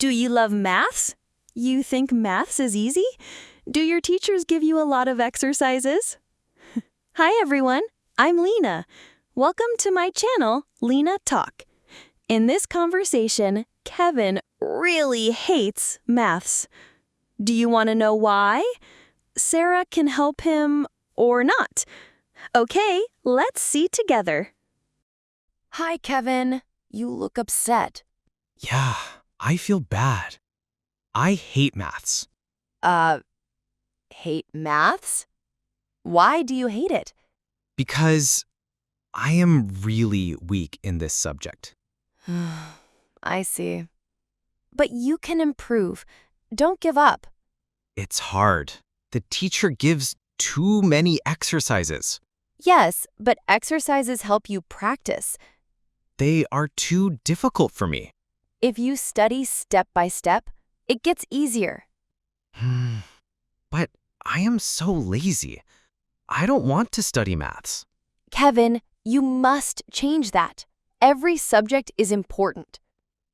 Do you love maths? You think maths is easy? Do your teachers give you a lot of exercises? Hi everyone, I'm Lena. Welcome to my channel, Lena Talk. In this conversation, Kevin really hates maths. Do you want to know why? Sara can help him or not. Okay, let's see together. Hi, Kevin. You look upset. Yeah, I feel bad. I hate maths. Hate maths? Why do you hate it? Because I am really weak in this subject. I see. But you can improve. Don't give up. It's hard. The teacher gives too many exercises. Yes, but exercises help you practice. They are too difficult for me. If you study step by step, it gets easier. But I am so lazy. I don't want to study maths. Kevin, you must change that. Every subject is important.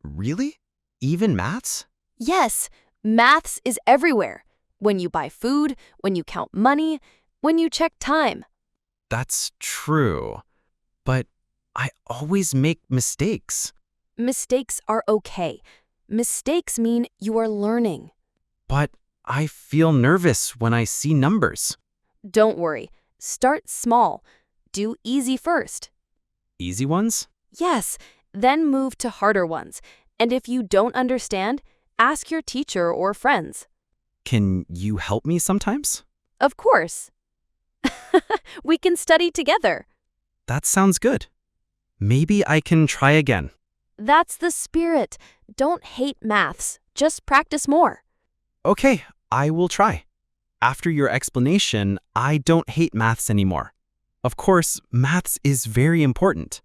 Really? Even maths? Yes, maths is everywhere. When you buy food, when you count money, when you check time. That's true. But I always make mistakes. Mistakes are okay. Mistakes mean you are learning. But I feel nervous when I see numbers. Don't worry. Start small. Do easy first. Easy ones? Yes, then move to harder ones. And if you don't understand, ask your teacher or friends. Can you help me sometimes? Of course. We can study together. That sounds good. Maybe I can try again. That's the spirit. Don't hate maths. Just practice more. Okay, I will try. After your explanation, I don't hate maths anymore. Of course, maths is very important.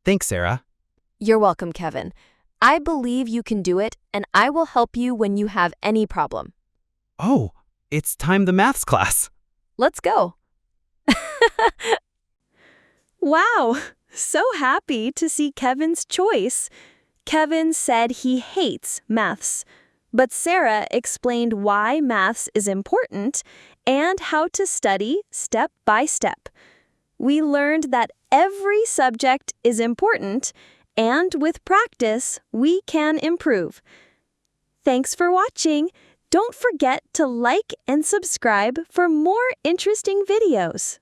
Thanks, Sara. You're welcome, Kevin. I believe you can do it, and I will help you when you have any problem. Oh, it's time the maths class. Let's go. Wow, so happy to see Kevin's choice. Kevin said he hates maths, but Sara explained why maths is important and how to study step by step. We learned that every subject is important, and with practice, we can improve. Thanks for watching. Don't forget to like and subscribe for more interesting videos.